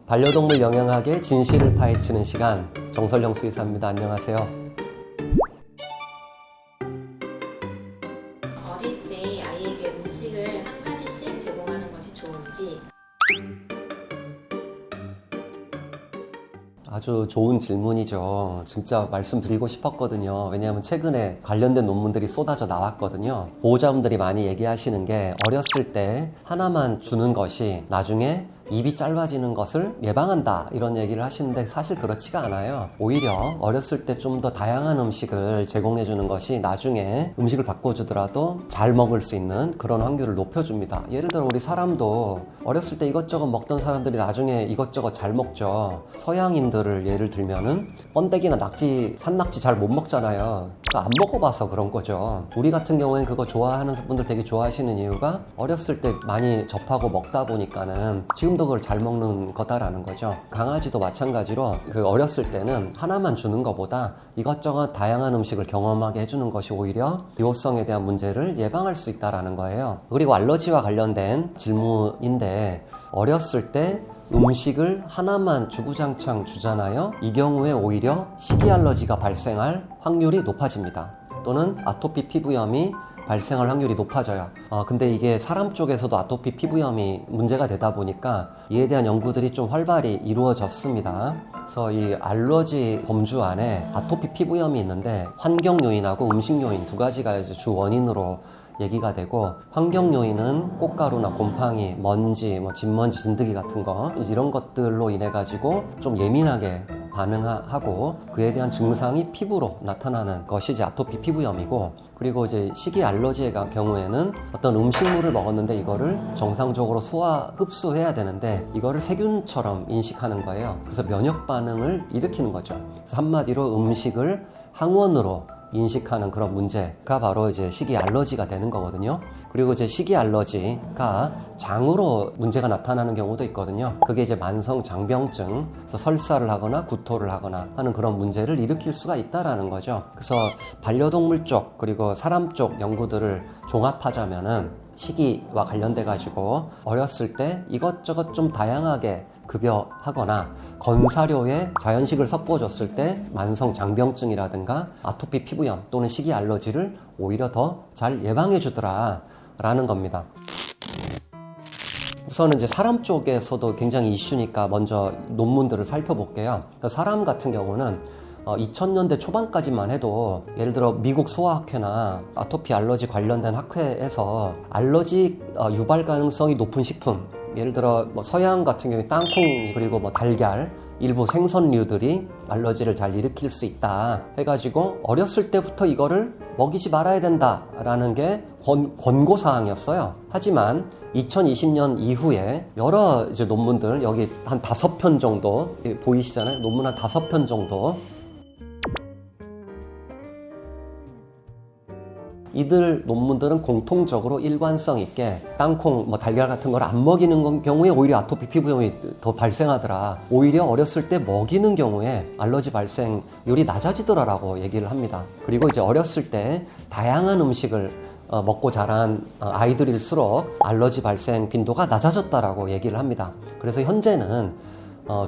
반려동물 영양학의 진실을 파헤치는 시간, 정설영 수의사입니다. 안녕하세요. 어릴 때 아이에게 음식을 한 가지씩 제공하는 것이 좋은지. 아주 좋은 질문이죠. 진짜 말씀드리고 싶었거든요. 왜냐하면 최근에 관련된 논문들이 쏟아져 나왔거든요. 보호자분들이 많이 얘기하시는 게 어렸을 때 하나만 주는 것이 나중에 입이 짧아지는 것을 예방한다, 이런 얘기를 하시는데 사실 그렇지가 않아요. 오히려 어렸을 때 좀 더 다양한 음식을 제공해 주는 것이 나중에 음식을 바꿔주더라도 잘 먹을 수 있는 그런 확률을 높여줍니다. 예를 들어 우리 사람도 어렸을 때 이것저것 먹던 사람들이 나중에 이것저것 잘 먹죠. 서양인들을 예를 들면은 번데기나 낙지, 산낙지 잘 못 먹잖아요. 그러니까 안 먹어봐서 그런 거죠. 우리 같은 경우엔 그거 좋아하는 분들 되게 좋아하시는 이유가 어렸을 때 많이 접하고 먹다 보니까는 지금도 그걸 잘 먹는 거다라는 거죠. 강아지도 마찬가지로 그 어렸을 때는 하나만 주는 것보다 이것저것 다양한 음식을 경험하게 해주는 것이 오히려 기호성에 대한 문제를 예방할 수 있다라는 거예요. 그리고 알러지와 관련된 질문인데, 어렸을 때 음식을 하나만 주구장창 주잖아요. 이 경우에 오히려 식이 알러지가 발생할 확률이 높아집니다. 또는 아토피 피부염이 발생할 확률이 높아져요. 근데 이게 사람 쪽에서도 아토피 피부염이 문제가 되다 보니까 이에 대한 연구들이 좀 활발히 이루어졌습니다. 그래서 이 알러지 범주 안에 아토피 피부염이 있는데 환경 요인하고 음식 요인 두 가지가 이제 주 원인으로 얘기가 되고, 환경 요인은 꽃가루나 곰팡이, 먼지, 진먼지, 진드기 같은 거, 이런 것들로 인해 가지고 좀 예민하게 반응하고 그에 대한 증상이 피부로 나타나는 것이 이제 아토피 피부염이고, 그리고 이제 식이 알러지의 경우에는 어떤 음식물을 먹었는데 이거를 정상적으로 소화 흡수해야 되는데 이거를 세균처럼 인식하는 거예요. 그래서 면역 반응을 일으키는 거죠. 그래서 한마디로 음식을 항원으로 인식하는 그런 문제가 바로 이제 식이 알러지가 되는 거거든요. 그리고 이제 식이 알러지가 장으로 문제가 나타나는 경우도 있거든요. 그게 이제 만성 장병증, 그래서 설사를 하거나 구토를 하거나 하는 그런 문제를 일으킬 수가 있다라는 거죠. 그래서 반려동물 쪽 그리고 사람 쪽 연구들을 종합하자면은 식이와 관련돼 가지고 어렸을 때 이것저것 좀 다양하게 급여하거나 건사료에 자연식을 섞어줬을 때 만성 장병증이라든가 아토피 피부염 또는 식이 알러지를 오히려 더 잘 예방해 주더라 라는 겁니다. 우선은 이제 사람 쪽에서도 굉장히 이슈니까 먼저 논문들을 살펴볼게요. 사람 같은 경우는 2000년대 초반까지만 해도 예를 들어 미국 소아학회나 아토피 알러지 관련된 학회에서 알러지 유발 가능성이 높은 식품, 예를 들어 서양 같은 경우에 땅콩 그리고 달걀, 일부 생선류들이 알러지를 잘 일으킬 수 있다 해가지고 어렸을 때부터 이거를 먹이지 말아야 된다라는 게 권고사항이었어요. 하지만 2020년 이후에 여러 이제 논문들, 여기 한 5편 정도 보이시잖아요. 논문 한 5편 정도, 이들 논문들은 공통적으로 일관성 있게 땅콩, 달걀 같은 걸 안 먹이는 경우에 오히려 아토피 피부염이 더 발생하더라. 오히려 어렸을 때 먹이는 경우에 알러지 발생률이 낮아지더라라고 얘기를 합니다. 그리고 이제 어렸을 때 다양한 음식을 먹고 자란 아이들일수록 알러지 발생 빈도가 낮아졌다라고 얘기를 합니다. 그래서 현재는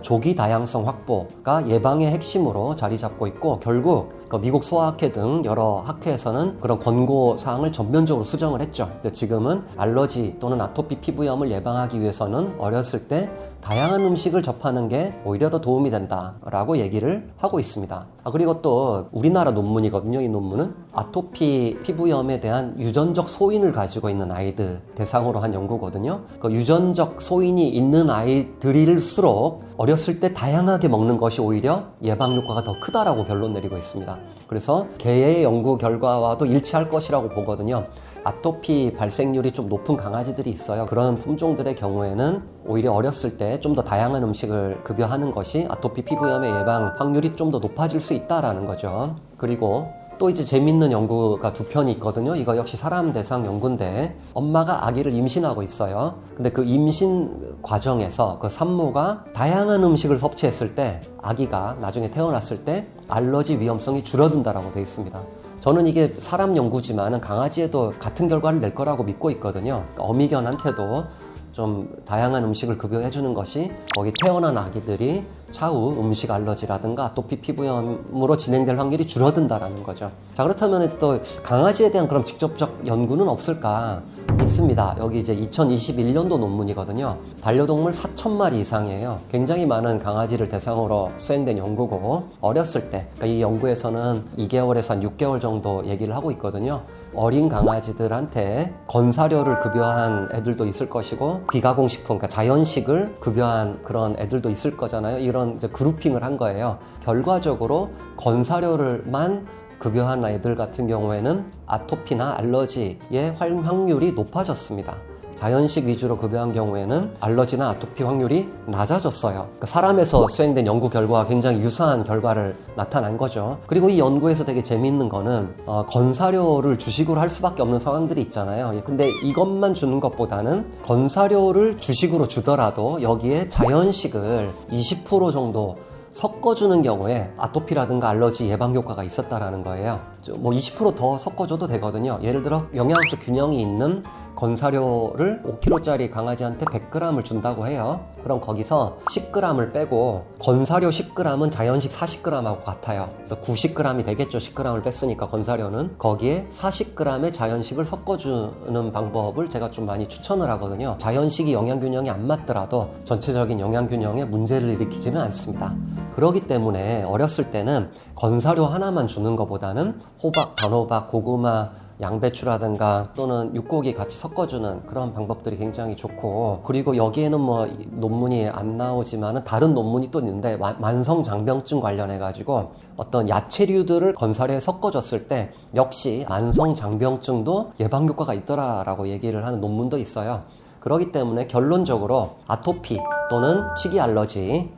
조기 다양성 확보가 예방의 핵심으로 자리 잡고 있고, 결국 미국 소아학회 등 여러 학회에서는 그런 권고 사항을 전면적으로 수정을 했죠. 지금은 알러지 또는 아토피 피부염을 예방하기 위해서는 어렸을 때 다양한 음식을 접하는 게 오히려 더 도움이 된다라고 얘기를 하고 있습니다. 그리고 또 우리나라 논문이거든요. 이 논문은 아토피 피부염에 대한 유전적 소인을 가지고 있는 아이들 대상으로 한 연구거든요. 그 유전적 소인이 있는 아이들일수록 어렸을 때 다양하게 먹는 것이 오히려 예방 효과가 더 크다라고 결론 내리고 있습니다. 그래서 개의 연구 결과와도 일치할 것이라고 보거든요. 아토피 발생률이 좀 높은 강아지들이 있어요. 그런 품종들의 경우에는 오히려 어렸을 때 좀 더 다양한 음식을 급여하는 것이 아토피 피부염의 예방 확률이 좀 더 높아질 수 있다라는 거죠. 그리고 또 이제 재밌는 연구가 2편이 있거든요. 이거 역시 사람 대상 연구인데, 엄마가 아기를 임신하고 있어요. 근데 그 임신 과정에서 그 산모가 다양한 음식을 섭취했을 때 아기가 나중에 태어났을 때 알러지 위험성이 줄어든다라고 되어 있습니다. 저는 이게 사람 연구지만은 강아지에도 같은 결과를 낼 거라고 믿고 있거든요. 그러니까 어미견한테도 좀 다양한 음식을 급여해 주는 것이 거기 태어난 아기들이 차후 음식 알러지라든가 아토피 피부염으로 진행될 확률이 줄어든다라는 거죠. 자, 그렇다면 또 강아지에 대한 그런 직접적 연구는 없을까? 있습니다. 여기 이제 2021년도 논문이거든요. 반려동물 4,000마리 이상이에요. 굉장히 많은 강아지를 대상으로 수행된 연구고, 어렸을 때, 그러니까 이 연구에서는 2개월에서 한 6개월 정도 얘기를 하고 있거든요. 어린 강아지들한테 건사료를 급여한 애들도 있을 것이고, 비가공식품, 그러니까 자연식을 급여한 그런 애들도 있을 거잖아요. 이런 이제 그룹핑을 한 거예요. 결과적으로 건사료를만 급여한 아이들 같은 경우에는 아토피나 알러지의 확률이 높아졌습니다. 자연식 위주로 급여한 경우에는 알러지나 아토피 확률이 낮아졌어요. 그러니까 사람에서 수행된 연구 결과와 굉장히 유사한 결과를 나타난 거죠. 그리고 이 연구에서 되게 재미있는 거는 건사료를 주식으로 할 수밖에 없는 상황들이 있잖아요. 근데 이것만 주는 것보다는 건사료를 주식으로 주더라도 여기에 자연식을 20% 정도 섞어주는 경우에 아토피라든가 알러지 예방 효과가 있었다라는 거예요. 뭐 20% 더 섞어줘도 되거든요. 예를 들어 영양적 균형이 있는 건사료를 5kg짜리 강아지한테 100g을 준다고 해요. 그럼 거기서 10g을 빼고 건사료 10g은 자연식 40g하고 같아요. 그래서 90g이 되겠죠. 10g을 뺐으니까 건사료는. 거기에 40g의 자연식을 섞어주는 방법을 제가 좀 많이 추천을 하거든요. 자연식이 영양균형이 안 맞더라도 전체적인 영양균형에 문제를 일으키지는 않습니다. 그렇기 때문에 어렸을 때는 건사료 하나만 주는 것보다는 호박, 단호박, 고구마, 양배추라든가 또는 육고기 같이 섞어주는 그런 방법들이 굉장히 좋고, 그리고 여기에는 뭐 논문이 안 나오지만은 다른 논문이 또 있는데 만성장병증 관련해 가지고 어떤 야채류들을 건사료에 섞어줬을 때 역시 만성장병증도 예방 효과가 있더라라고 얘기를 하는 논문도 있어요. 그렇기 때문에 결론적으로 아토피 또는 치기 알러지를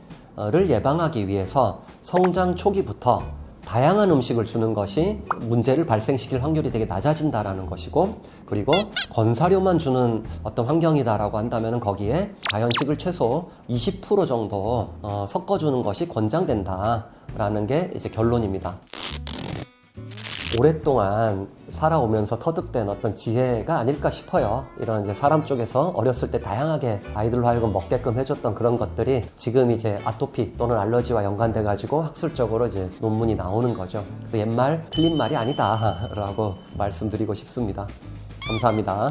예방하기 위해서 성장 초기부터 다양한 음식을 주는 것이 문제를 발생시킬 확률이 되게 낮아진다라는 것이고, 그리고 건사료만 주는 어떤 환경이다라고 한다면 거기에 자연식을 최소 20% 정도 섞어주는 것이 권장된다라는 게 이제 결론입니다. 오랫동안 살아오면서 터득된 어떤 지혜가 아닐까 싶어요. 이런 이제 사람 쪽에서 어렸을 때 다양하게 아이들로 하여금 먹게끔 해줬던 그런 것들이 지금 이제 아토피 또는 알러지와 연관돼 가지고 학술적으로 이제 논문이 나오는 거죠. 그래서 옛말 틀린 말이 아니다라고 말씀드리고 싶습니다. 감사합니다.